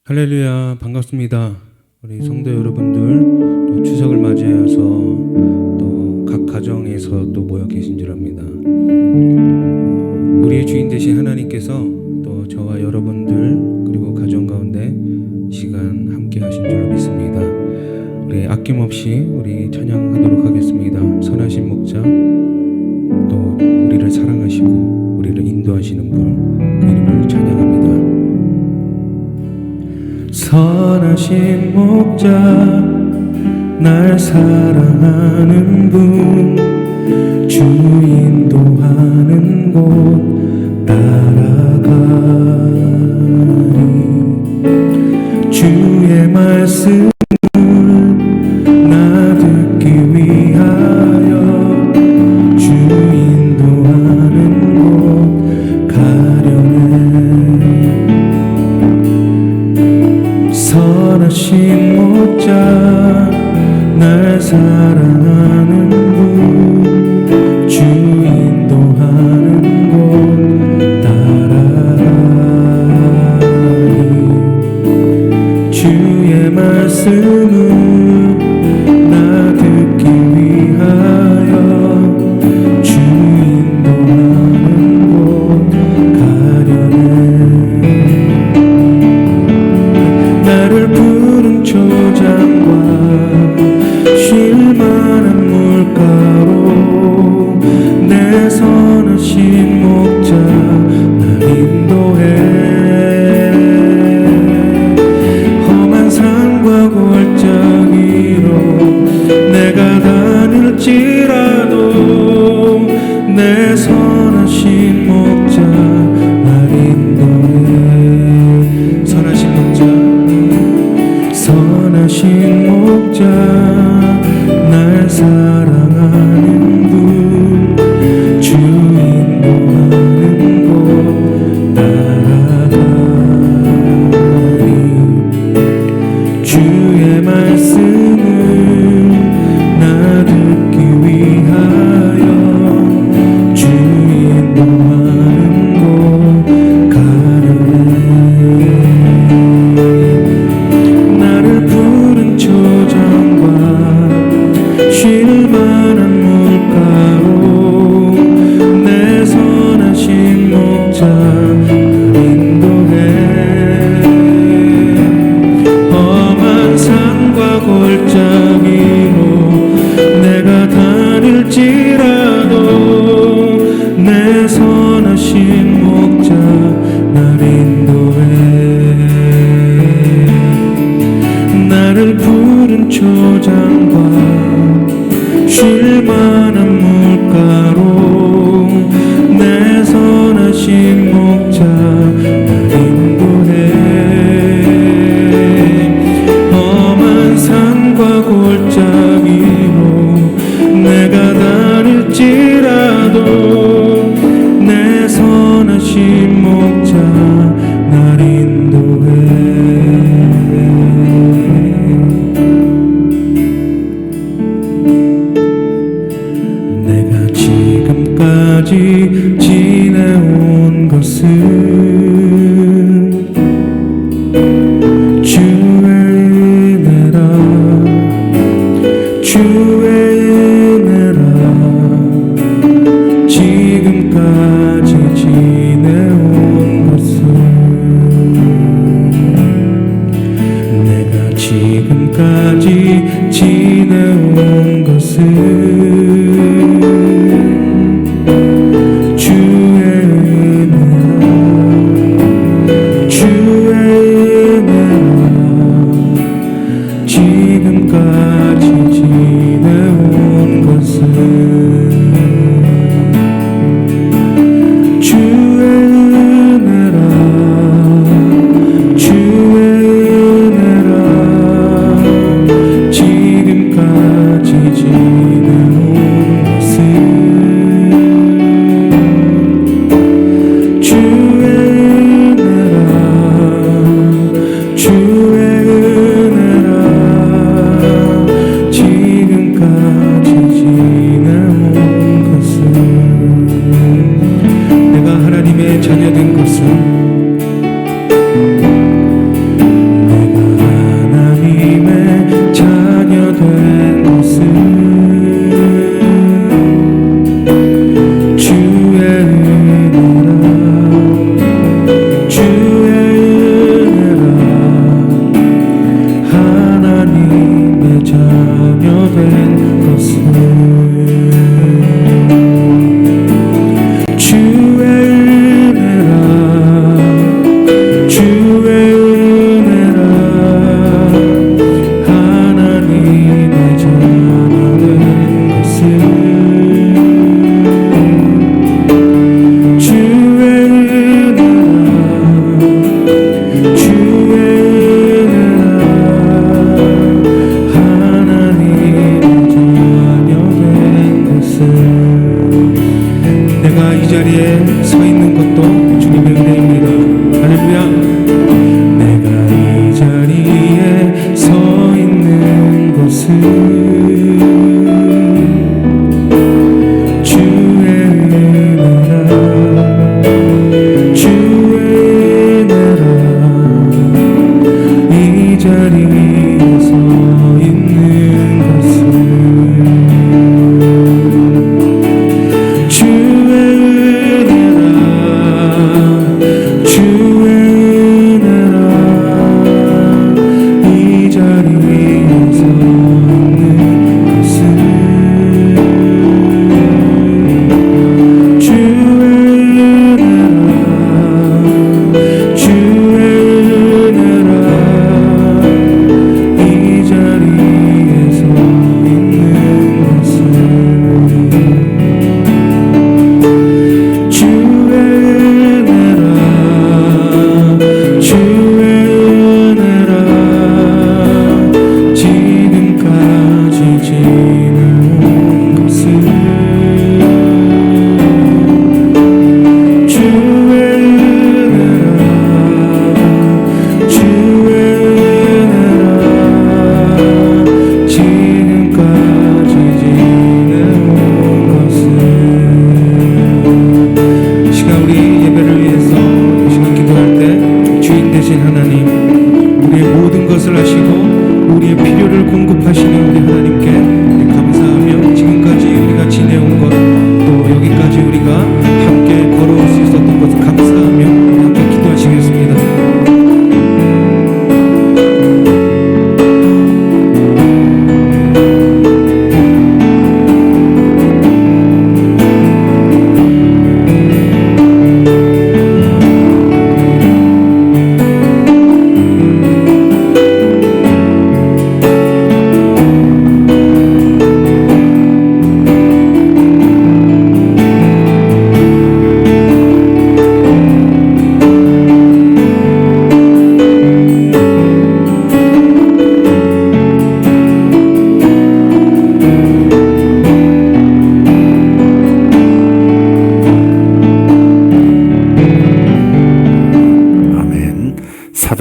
할렐루야, 반갑습니다. 우리 성도 여러분들, 또 추석을 맞이하여서 또 각 가정에서 또 모여 계신 줄 압니다. 우리의 주인 되신 하나님께서 또 저와 여러분들 그리고 가정 가운데 시간 함께 하신 줄 믿습니다. 우리 아낌없이 우리 찬양하도록 하겠습니다. 선하신 목자, 또 우리를 사랑하시고 우리를 인도하시는 분, 그 이름을 찬양합니다. 선하신 목자, 날 사랑하는 분, 주 인도하는 곳 따라가리. 주의 말씀을 나 듣기 위하여 주 인도하는 곳 가려네. 선하신 목자, 날 사랑하는 분, 주 인도하는 곳 따라가리. 주의 말씀을 나 듣기 위하여 주 인도하는 곳 가려네. 나를 푸른 초장과 쉴만한 물가로 내 선하신 목자 날 인도해. 험한 산과 골짜기로 내가 다닐지라도 내 선하신 목자 날 인도해. 선하신 목자, 선하신 목자, 날 사랑하는 분, 주 인도하는 곳 따라가리. 주의 말씀을 나 듣기 위하여 주 인도하는 곳 가려네. 나를 푸른 초장과 쉴만한 물가로 내 선하신 목자 인도해. 험한 산과 골짜기로 내가 다닐지라도 내 선하신 목자 날 인도해. 나를 푸른 초장과 쉴만한 물가로 내 선하신 목자 날 인도해. 험한 산과 골짜기로 내가 다닐지라도 내 선하신 목자 날 인도해. 내가 지금까지 지내온 것은 주의 은혜라, 주의 은혜라. 지금까지 지내온 것은, 내가 지금까지 지내온 것은 주의 은혜라.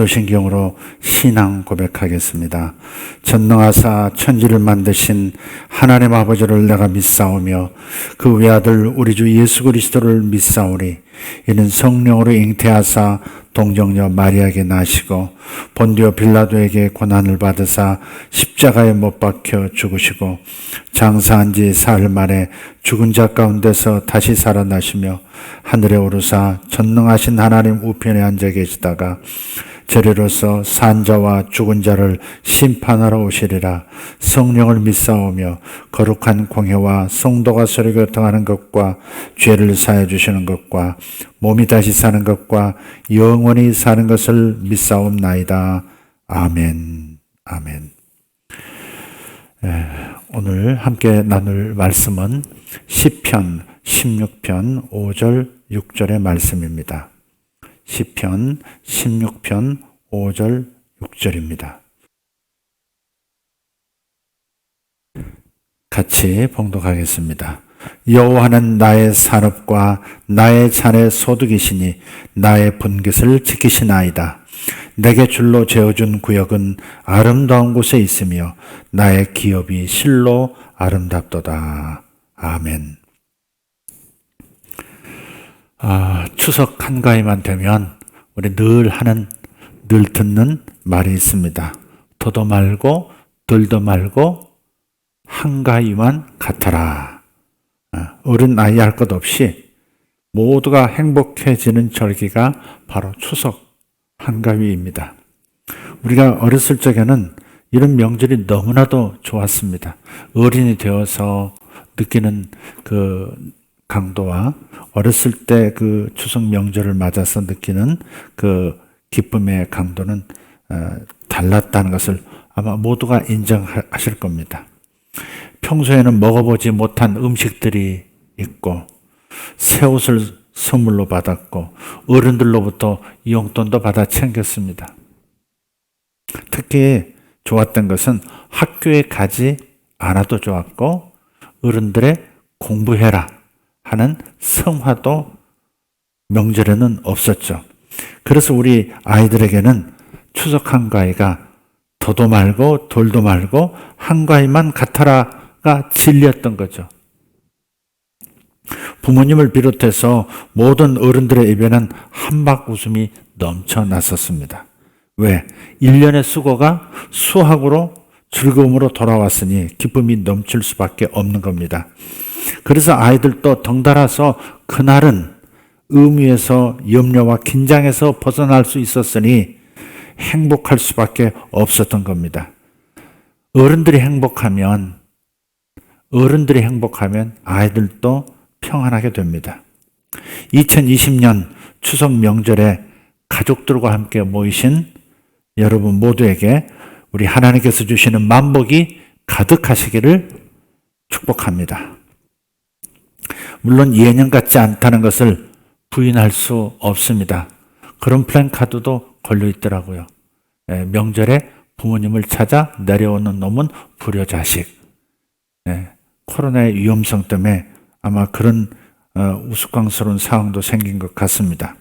사도신경으로 신앙 고백하겠습니다. 전능하사 천지를 만드신 하나님 아버지를 내가 믿사오며 그 외아들 우리 주 예수 그리스도를 믿사오니 이는 성령으로 잉태하사 동정녀 마리아에게 나시고 본디오 빌라도에게 고난을 받으사 십자가에 못 박혀 죽으시고 장사한 지 사흘 만에 죽은 자 가운데서 다시 살아나시며 하늘에 오르사 전능하신 하나님 우편에 앉아 계시다가 저리로서 산자와 죽은 자를 심판하러 오시리라. 성령을 믿사오며 거룩한 공회와 성도가 서로 교통하는 것과 죄를 사해 주시는 것과 몸이 다시 사는 것과 영원히 사는 것을 믿사옵나이다. 아멘. 아멘. 오늘 함께 나눌 말씀은 시편 16편 5절 6절의 말씀입니다. 시편 16편 5절 6절입니다. 같이 봉독하겠습니다. 여호와는 나의 산업과 나의 잔의 소득이시니 나의 분깃을 지키시나이다. 내게 줄로 재어준 구역은 아름다운 곳에 있으며 나의 기업이 실로 아름답도다. 아멘. 추석 한가위만 되면 우리 늘 듣는 말이 있습니다. 더도 말고 덜도 말고 한가위만 같아라. 어른 나이 할 것 없이 모두가 행복해지는 절기가 바로 추석 한가위입니다. 우리가 어렸을 적에는 이런 명절이 너무나도 좋았습니다. 어린이 되어서 느끼는 그 강도와 어렸을 때 그 추석 명절을 맞아서 느끼는 그 기쁨의 강도는 달랐다는 것을 아마 모두가 인정하실 겁니다. 평소에는 먹어보지 못한 음식들이 있고 새 옷을 선물로 받았고 어른들로부터 용돈도 받아 챙겼습니다. 특히 좋았던 것은 학교에 가지 않아도 좋았고 어른들의 공부해라 하는 성화도 명절에는 없었죠. 그래서 우리 아이들에게는 추석 한가위가 더도 말고 덜도 말고 한가위만 같아라가 진리였던 거죠. 부모님을 비롯해서 모든 어른들의 입에는 한박 웃음이 넘쳐났었습니다. 왜? 1년의 수고가 수확으로 즐거움으로 돌아왔으니 기쁨이 넘칠 수밖에 없는 겁니다. 그래서 아이들도 덩달아서 그날은 의무에서 염려와 긴장에서 벗어날 수 있었으니 행복할 수밖에 없었던 겁니다. 어른들이 행복하면 아이들도 평안하게 됩니다. 2020년 추석 명절에 가족들과 함께 모이신 여러분 모두에게 우리 하나님께서 주시는 만복이 가득하시기를 축복합니다. 물론 예년 같지 않다는 것을 부인할 수 없습니다. 그런 플랜카드도 걸려 있더라고요. 명절에 부모님을 찾아 내려오는 놈은 불효자식. 코로나의 위험성 때문에 아마 그런 우스꽝스러운 상황도 생긴 것 같습니다.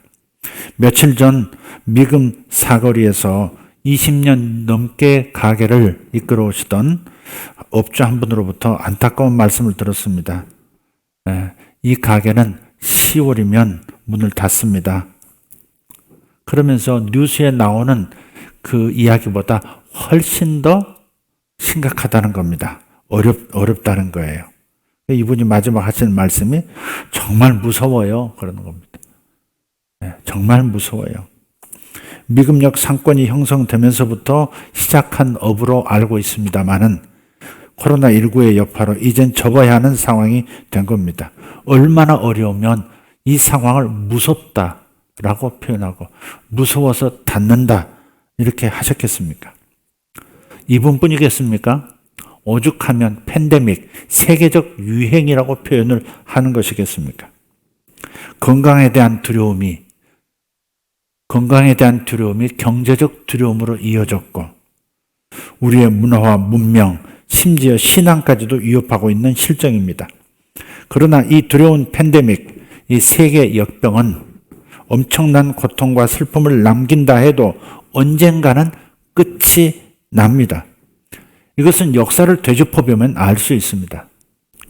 며칠 전 미금 사거리에서 20년 넘게 가게를 이끌어 오시던 업주 한 분으로부터 안타까운 말씀을 들었습니다. 이 가게는 10월이면 문을 닫습니다. 그러면서 뉴스에 나오는 그 이야기보다 훨씬 더 심각하다는 겁니다. 어렵다는 거예요. 이분이 마지막 하시는 말씀이 정말 무서워요. 그러는 겁니다. 정말 무서워요. 미금역 상권이 형성되면서부터 시작한 업으로 알고 있습니다만은 코로나19의 여파로 이젠 접어야 하는 상황이 된 겁니다. 얼마나 어려우면 이 상황을 무섭다라고 표현하고 무서워서 닫는다 이렇게 하셨겠습니까? 이분뿐이겠습니까? 오죽하면 팬데믹, 세계적 유행이라고 표현을 하는 것이겠습니까? 건강에 대한 두려움이 경제적 두려움으로 이어졌고 우리의 문화와 문명, 심지어 신앙까지도 위협하고 있는 실정입니다. 그러나 이 두려운 팬데믹, 이 세계 역병은 엄청난 고통과 슬픔을 남긴다 해도 언젠가는 끝이 납니다. 이것은 역사를 되짚어보면 알 수 있습니다.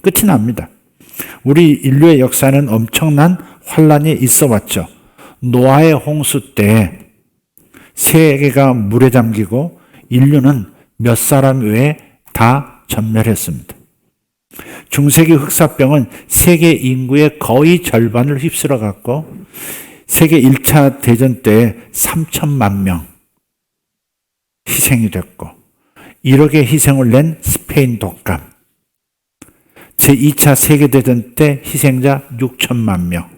끝이 납니다. 우리 인류의 역사는 엄청난 환란이 있어 왔죠. 노아의 홍수 때 세계가 물에 잠기고 인류는 몇 사람 외에 다 전멸했습니다. 중세기 흑사병은 세계 인구의 거의 절반을 휩쓸어 갔고 세계 1차 대전 때 3천만 명 희생이 됐고 1억의 희생을 낸 스페인 독감, 제2차 세계대전 때 희생자 6천만 명,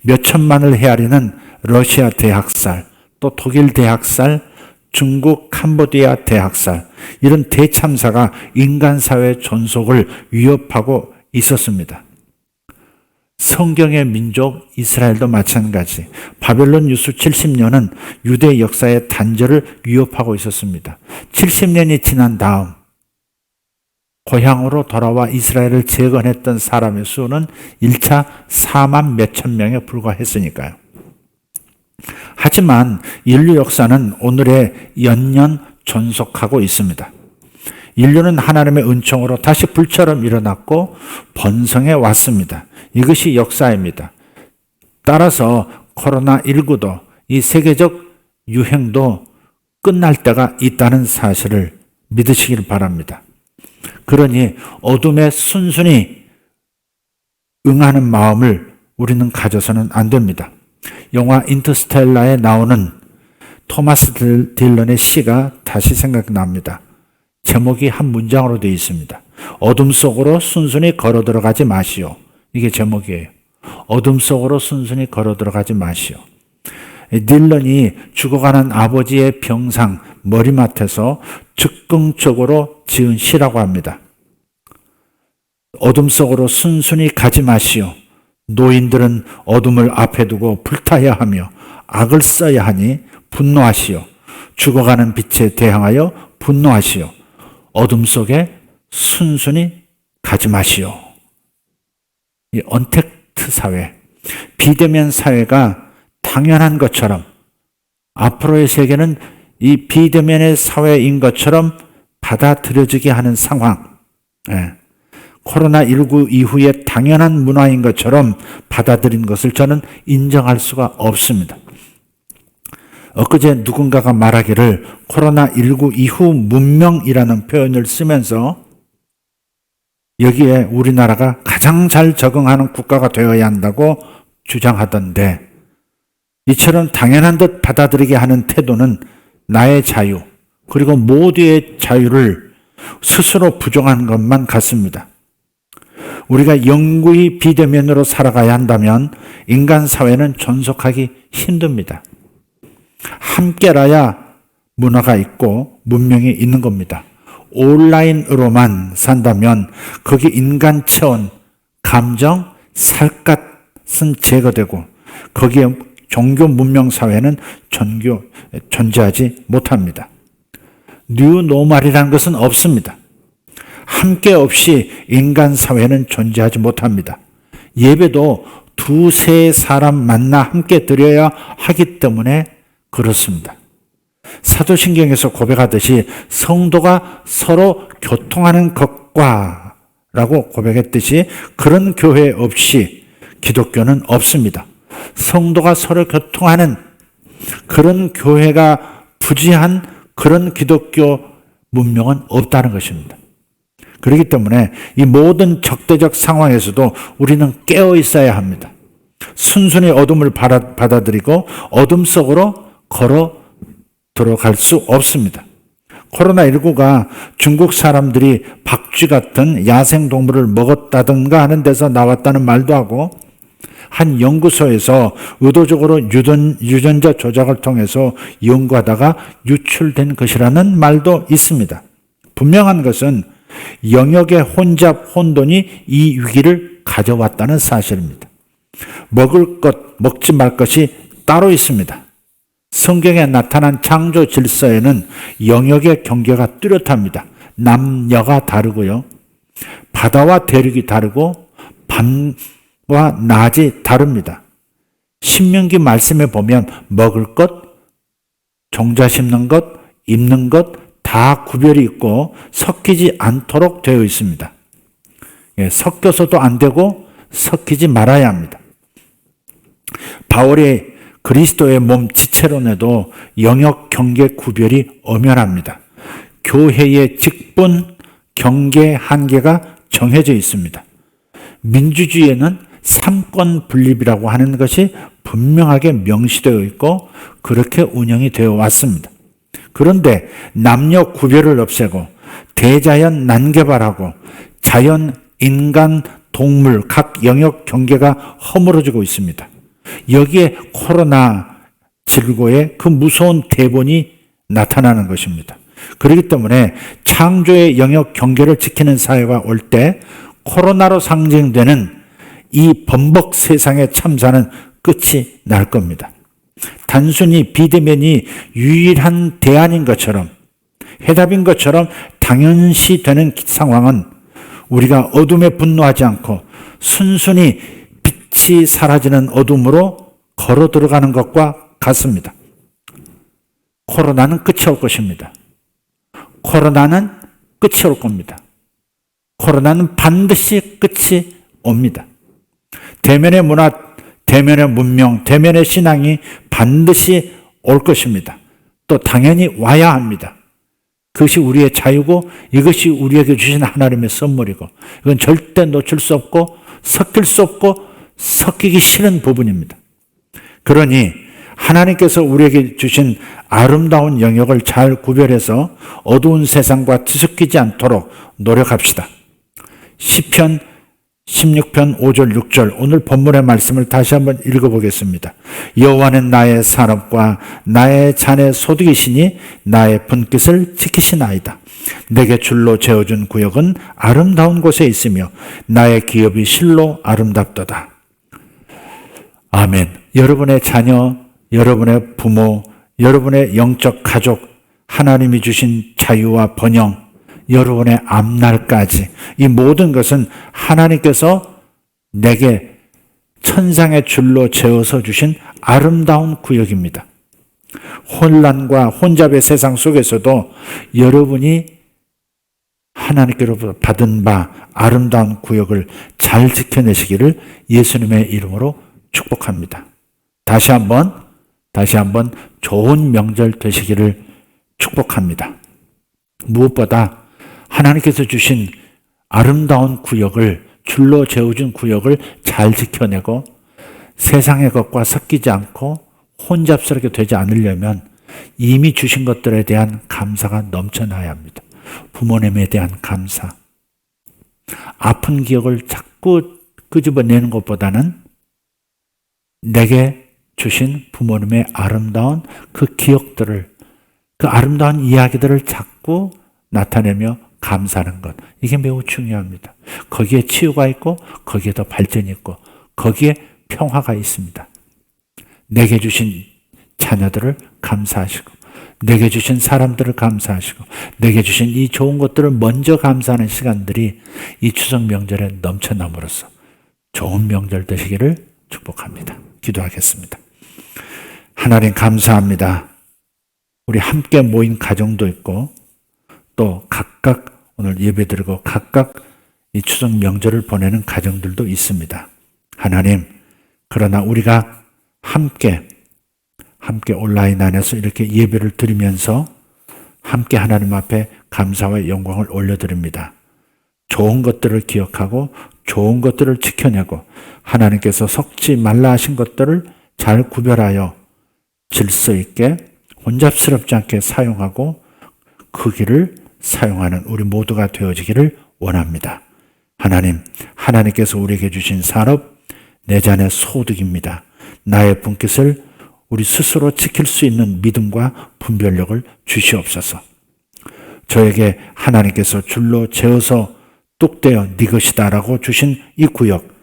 몇 천만을 헤아리는 러시아 대학살, 또 독일 대학살, 중국 캄보디아 대학살, 이런 대참사가 인간 사회 존속을 위협하고 있었습니다. 성경의 민족 이스라엘도 마찬가지. 바벨론 유수 70년은 유대 역사의 단절을 위협하고 있었습니다. 70년이 지난 다음 고향으로 돌아와 이스라엘을 재건했던 사람의 수는 1차 4만 몇천 명에 불과했으니까요. 하지만 인류 역사는 오늘에 연년 존속하고 있습니다. 인류는 하나님의 은총으로 다시 불처럼 일어났고 번성해 왔습니다. 이것이 역사입니다. 따라서 코로나19도 이 세계적 유행도 끝날 때가 있다는 사실을 믿으시길 바랍니다. 그러니 어둠에 순순히 응하는 마음을 우리는 가져서는 안 됩니다. 영화 인터스텔라에 나오는 토마스 딜런의 시가 다시 생각납니다. 제목이 한 문장으로 되어 있습니다. 어둠 속으로 순순히 걸어 들어가지 마시오. 이게 제목이에요. 어둠 속으로 순순히 걸어 들어가지 마시오. 딜런이 죽어가는 아버지의 병상 머리맡에서 즉흥적으로 지은 시라고 합니다. 어둠 속으로 순순히 가지 마시오. 노인들은 어둠을 앞에 두고 불타야 하며 악을 써야 하니 분노하시오. 죽어가는 빛에 대항하여 분노하시오. 어둠 속에 순순히 가지 마시오. 이 언택트 사회, 비대면 사회가 당연한 것처럼 앞으로의 세계는 이 비대면의 사회인 것처럼 받아들여지게 하는 상황, 코로나19 이후에 당연한 문화인 것처럼 받아들인 것을 저는 인정할 수가 없습니다. 엊그제 누군가가 말하기를 코로나19 이후 문명이라는 표현을 쓰면서 여기에 우리나라가 가장 잘 적응하는 국가가 되어야 한다고 주장하던데, 이처럼 당연한 듯 받아들이게 하는 태도는 나의 자유, 그리고 모두의 자유를 스스로 부정한 것만 같습니다. 우리가 영구히 비대면으로 살아가야 한다면 인간 사회는 존속하기 힘듭니다. 함께라야 문화가 있고 문명이 있는 겁니다. 온라인으로만 산다면 거기 인간 체온, 감정, 살갗은 제거되고 거기에 종교 문명 사회는 존재하지 못합니다. 뉴노멀이라는 것은 없습니다. 함께 없이 인간 사회는 존재하지 못합니다. 예배도 두세 사람 만나 함께 드려야 하기 때문에 그렇습니다. 사도신경에서 고백하듯이 성도가 서로 교통하는 것과 라고 고백했듯이 그런 교회 없이 기독교는 없습니다. 성도가 서로 교통하는 그런 교회가 부재한 그런 기독교 문명은 없다는 것입니다. 그렇기 때문에 이 모든 적대적 상황에서도 우리는 깨어 있어야 합니다. 순순히 어둠을 받아들이고 어둠 속으로 걸어 들어갈 수 없습니다. 코로나19가 중국 사람들이 박쥐 같은 야생동물을 먹었다든가 하는 데서 나왔다는 말도 하고, 한 연구소에서 의도적으로 유전자 조작을 통해서 연구하다가 유출된 것이라는 말도 있습니다. 분명한 것은 영역의 혼잡 혼돈이 이 위기를 가져왔다는 사실입니다. 먹을 것, 먹지 말 것이 따로 있습니다. 성경에 나타난 창조 질서에는 영역의 경계가 뚜렷합니다. 남녀가 다르고요. 바다와 대륙이 다르고 밤과 낮이 다릅니다. 신명기 말씀에 보면 먹을 것, 종자 심는 것, 입는 것 다 구별이 있고 섞이지 않도록 되어 있습니다. 섞여서도 안 되고 섞이지 말아야 합니다. 바울이 그리스도의 몸 지체론에도 영역 경계 구별이 엄연합니다. 교회의 직분, 경계 한계가 정해져 있습니다. 민주주의에는 삼권 분립이라고 하는 것이 분명하게 명시되어 있고 그렇게 운영이 되어 왔습니다. 그런데 남녀 구별을 없애고 대자연 난개발하고 자연, 인간, 동물 각 영역 경계가 허물어지고 있습니다. 여기에 코로나 질고의 그 무서운 대본이 나타나는 것입니다. 그렇기 때문에 창조의 영역 경계를 지키는 사회가 올 때 코로나로 상징되는 이 범벅 세상의 참사는 끝이 날 겁니다. 단순히 비대면이 유일한 대안인 것처럼 해답인 것처럼 당연시 되는 상황은 우리가 어둠에 분노하지 않고 순순히 빛이 사라지는 어둠으로 걸어 들어가는 것과 같습니다. 코로나는 끝이 올 것입니다. 코로나는 끝이 올 겁니다. 코로나는 반드시 끝이 옵니다. 대면의 문화, 대면의 문명, 대면의 신앙이 반드시 올 것입니다. 또 당연히 와야 합니다. 그것이 우리의 자유고 이것이 우리에게 주신 하나님의 선물이고 이건 절대 놓칠 수 없고 섞일 수 없고 섞이기 싫은 부분입니다. 그러니 하나님께서 우리에게 주신 아름다운 영역을 잘 구별해서 어두운 세상과 뒤섞이지 않도록 노력합시다. 시편 16편 5절 6절 오늘 본문의 말씀을 다시 한번 읽어보겠습니다. 여호와는 나의 산업과 나의 잔의 소득이시니 나의 분깃을 지키시나이다. 내게 줄로 재어준 구역은 아름다운 곳에 있으며 나의 기업이 실로 아름답도다. 아멘. 여러분의 자녀, 여러분의 부모, 여러분의 영적 가족, 하나님이 주신 자유와 번영, 여러분의 앞날까지 이 모든 것은 하나님께서 내게 천상의 줄로 재어서 주신 아름다운 구역입니다. 혼란과 혼잡의 세상 속에서도 여러분이 하나님께로부터 받은 바 아름다운 구역을 잘 지켜내시기를 예수님의 이름으로 축복합니다. 다시 한번 좋은 명절 되시기를 축복합니다. 무엇보다 하나님께서 주신 아름다운 구역을 줄로 재어준 구역을 잘 지켜내고 세상의 것과 섞이지 않고 혼잡스럽게 되지 않으려면 이미 주신 것들에 대한 감사가 넘쳐나야 합니다. 부모님에 대한 감사. 아픈 기억을 자꾸 끄집어내는 것보다는 내게 주신 부모님의 아름다운 그 기억들을, 그 아름다운 이야기들을 자꾸 나타내며 감사하는 것. 이게 매우 중요합니다. 거기에 치유가 있고 거기에 더 발전이 있고 거기에 평화가 있습니다. 내게 주신 자녀들을 감사하시고 내게 주신 사람들을 감사하시고 내게 주신 이 좋은 것들을 먼저 감사하는 시간들이 이 추석 명절에 넘쳐남으로써 좋은 명절 되시기를 축복합니다. 기도하겠습니다. 하나님 감사합니다. 우리 함께 모인 가정도 있고 또 각각 오늘 예배드리고 각각 이 추석 명절을 보내는 가정들도 있습니다. 하나님, 그러나 우리가 함께 온라인 안에서 이렇게 예배를 드리면서 함께 하나님 앞에 감사와 영광을 올려드립니다. 좋은 것들을 기억하고 좋은 것들을 지켜내고 하나님께서 섞지 말라 하신 것들을 잘 구별하여 질서 있게 혼잡스럽지 않게 사용하고 그 길을 사용하는 우리 모두가 되어지기를 원합니다. 하나님, 하나님께서 우리에게 주신 산업, 내 잔의 소득입니다. 나의 분깃을 우리 스스로 지킬 수 있는 믿음과 분별력을 주시옵소서. 저에게 하나님께서 줄로 재어서 뚝대어 네 것이다 라고 주신 이 구역,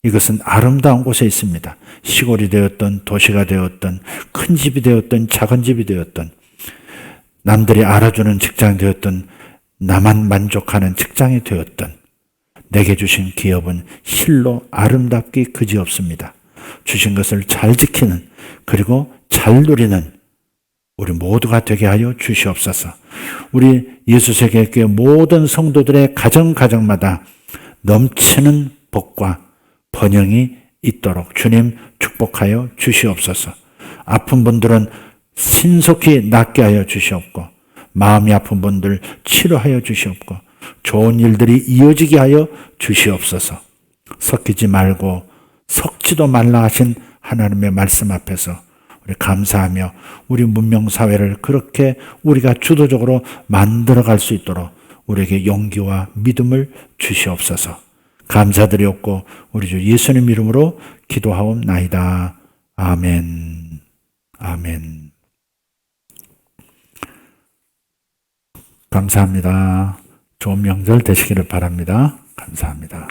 이것은 아름다운 곳에 있습니다. 시골이 되었던 도시가 되었던 큰 집이 되었던 작은 집이 되었던 남들이 알아주는 직장이 되었던 나만 만족하는 직장이 되었던 내게 주신 기업은 실로 아름답기 그지없습니다. 주신 것을 잘 지키는 그리고 잘 누리는 우리 모두가 되게 하여 주시옵소서. 우리 예수 세계교회 모든 성도들의 가정마다 넘치는 복과 번영이 있도록 주님 축복하여 주시옵소서. 아픈 분들은 신속히 낫게 하여 주시옵고, 마음이 아픈 분들 치료하여 주시옵고, 좋은 일들이 이어지게 하여 주시옵소서. 섞이지 말고 섞지도 말라 하신 하나님의 말씀 앞에서 우리 감사하며 우리 문명사회를 그렇게 우리가 주도적으로 만들어갈 수 있도록 우리에게 용기와 믿음을 주시옵소서. 감사드리옵고 우리 주 예수님 이름으로 기도하옵나이다. 아멘. 아멘. 감사합니다. 좋은 명절 되시기를 바랍니다. 감사합니다.